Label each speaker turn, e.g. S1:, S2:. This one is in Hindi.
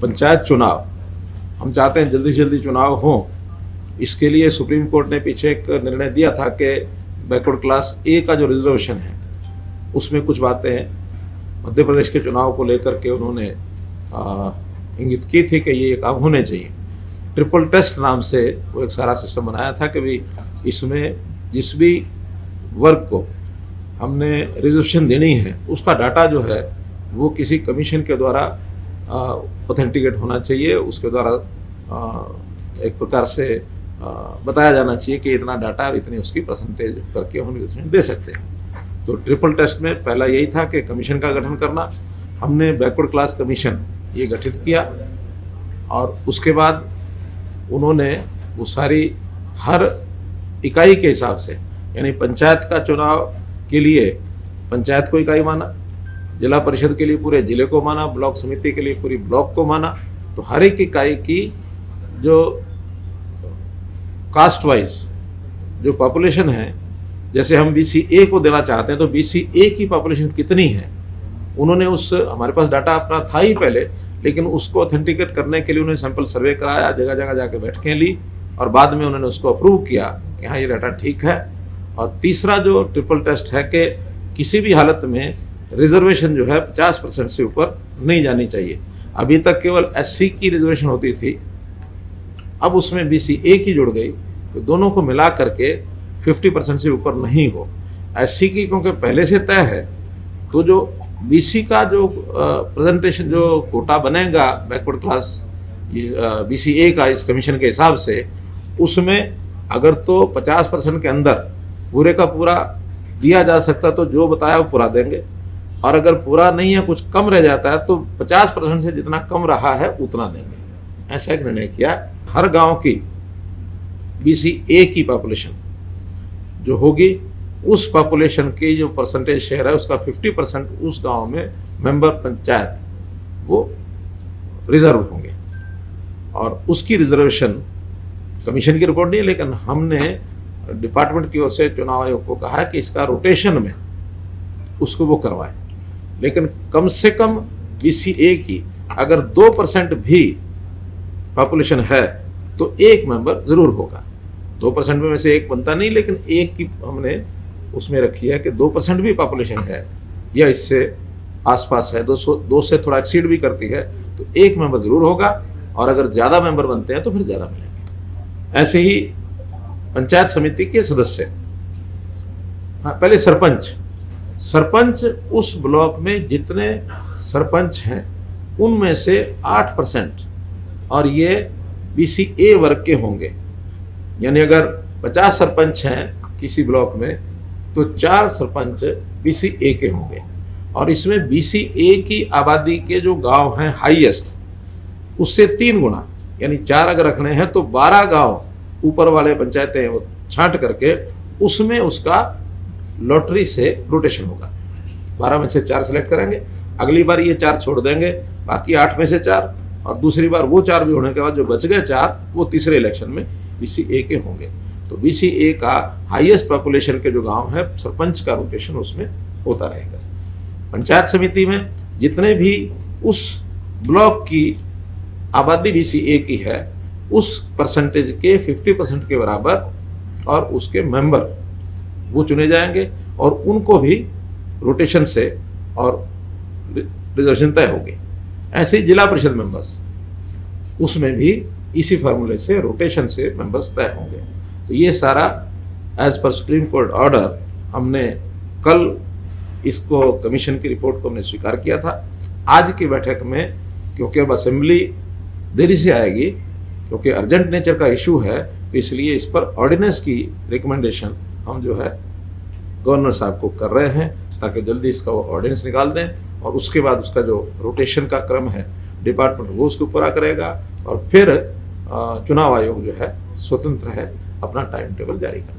S1: पंचायत चुनाव हम चाहते हैं जल्दी से जल्दी चुनाव हों। इसके लिए सुप्रीम कोर्ट ने पीछे एक निर्णय दिया था कि बैकवर्ड क्लास ए का जो रिजर्वेशन है उसमें कुछ बातें मध्य प्रदेश के चुनाव को लेकर के उन्होंने इंगित की थी कि ये काम होने चाहिए। ट्रिपल टेस्ट नाम से वो एक सारा सिस्टम बनाया था कि भाई इसमें जिस भी वर्ग को हमने रिजर्वेशन देनी है उसका डाटा जो है वो किसी कमीशन के द्वारा ऑथेंटिकेट होना चाहिए, उसके द्वारा एक प्रकार से बताया जाना चाहिए कि इतना डाटा इतनी उसकी परसेंटेज करके हम रिजर्वेशन दे सकते हैं। तो ट्रिपल टेस्ट में पहला यही था कि कमीशन का गठन करना। हमने बैकवर्ड क्लास कमीशन ये गठित किया और उसके बाद उन्होंने वो सारी हर इकाई के हिसाब से, यानी पंचायत का चुनाव के लिए पंचायत को इकाई माना, जिला परिषद के लिए पूरे जिले को माना, ब्लॉक समिति के लिए पूरी ब्लॉक को माना। तो हर एक इकाई की जो कास्ट वाइज जो पॉपुलेशन है, जैसे हम BCA को देना चाहते हैं तो BCA की पॉपुलेशन कितनी है उन्होंने उस हमारे पास डाटा अपना था ही पहले, लेकिन उसको ऑथेंटिकेट करने के लिए उन्होंने सैंपल सर्वे कराया, जगह जगह जाके बैठकें ली और बाद में उन्होंने उसको अप्रूव किया कि हाँ ये डाटा ठीक है। और तीसरा जो ट्रिपल टेस्ट है कि किसी भी हालत में रिजर्वेशन जो है 50% से ऊपर नहीं जानी चाहिए। अभी तक केवल SC की रिजर्वेशन होती थी, अब उसमें BCA की जुड़ गई तो दोनों को मिला करके 50% से ऊपर नहीं हो। SC की क्योंकि पहले से तय है तो जो BC का जो प्रेजेंटेशन जो कोटा बनेगा बैकवर्ड क्लास BCA का इस कमीशन के हिसाब से, उसमें अगर तो 50% के अंदर पूरे का पूरा दिया जा सकता तो जो बताया वो पूरा देंगे, और अगर पूरा नहीं है कुछ कम रह जाता है तो 50% से जितना कम रहा है उतना देंगे। ऐसा एक निर्णय किया। हर गांव की BCA की पॉपुलेशन जो होगी उस पॉपुलेशन की जो परसेंटेज शेयर है उसका 50% उस गांव में मेंबर पंचायत वो रिजर्व होंगे और उसकी रिजर्वेशन कमीशन की रिपोर्ट नहीं है, लेकिन हमने डिपार्टमेंट की ओर से चुनाव आयोग को कहा कि इसका रोटेशन में उसको वो करवाएं, लेकिन कम से कम BCA की अगर 2% भी पॉपुलेशन है तो एक मेंबर जरूर होगा। 2% में से एक बनता नहीं, लेकिन एक की हमने उसमें रखी है कि 2% भी पॉपुलेशन है या इससे आसपास है, 2 से थोड़ा एक्सीड भी करती है तो एक मेंबर जरूर होगा, और अगर ज़्यादा मेंबर बनते हैं तो फिर ज़्यादा मिलेंगे। ऐसे ही पंचायत समिति के सदस्य, हाँ पहले सरपंच उस ब्लॉक में जितने सरपंच हैं उनमें से 8% और ये BCA वर्ग के होंगे। यानी अगर 50 सरपंच हैं किसी ब्लॉक में तो 4 सरपंच BCA के होंगे, और इसमें BCA की आबादी के जो गांव हैं हाईएस्ट उससे 3 गुना, यानी 4 अगर रखने हैं तो 12 गांव ऊपर वाले पंचायतें वो छांट करके उसमें उसका लॉटरी से रोटेशन होगा। 12 में से 4 सेलेक्ट करेंगे, अगली बार ये 4 छोड़ देंगे, बाकी 8 में से 4, और दूसरी बार वो 4 भी होने के बाद जो बच गए 4 वो तीसरे इलेक्शन में BCA के होंगे। तो BCA का हाईएस्ट पॉपुलेशन के जो गांव है सरपंच का रोटेशन उसमें होता रहेगा। पंचायत समिति में जितने भी उस ब्लॉक की आबादी BCA की है उस परसेंटेज के 50% के बराबर और उसके मेंबर वो चुने जाएंगे और उनको भी रोटेशन से और रिजर्वेशन तय होगी। ऐसे ही जिला परिषद मेंबर्स उसमें भी इसी फार्मूले से रोटेशन से मेंबर्स तय होंगे। तो ये सारा as per supreme court order हमने कल इसको कमीशन की रिपोर्ट को हमने स्वीकार किया था। आज की बैठक में क्योंकि अब असेंबली देरी से आएगी क्योंकि अर्जेंट नेचर का इशू है, तो इसलिए इस पर ऑर्डिनेंस की रिकमेंडेशन हम जो है गवर्नर साहब को कर रहे हैं ताकि जल्दी इसका वो ऑर्डिनेंस निकाल दें, और उसके बाद उसका जो रोटेशन का क्रम है डिपार्टमेंट वो उसको पूरा करेगा, और फिर चुनाव आयोग जो है स्वतंत्र है अपना टाइम टेबल जारी करना।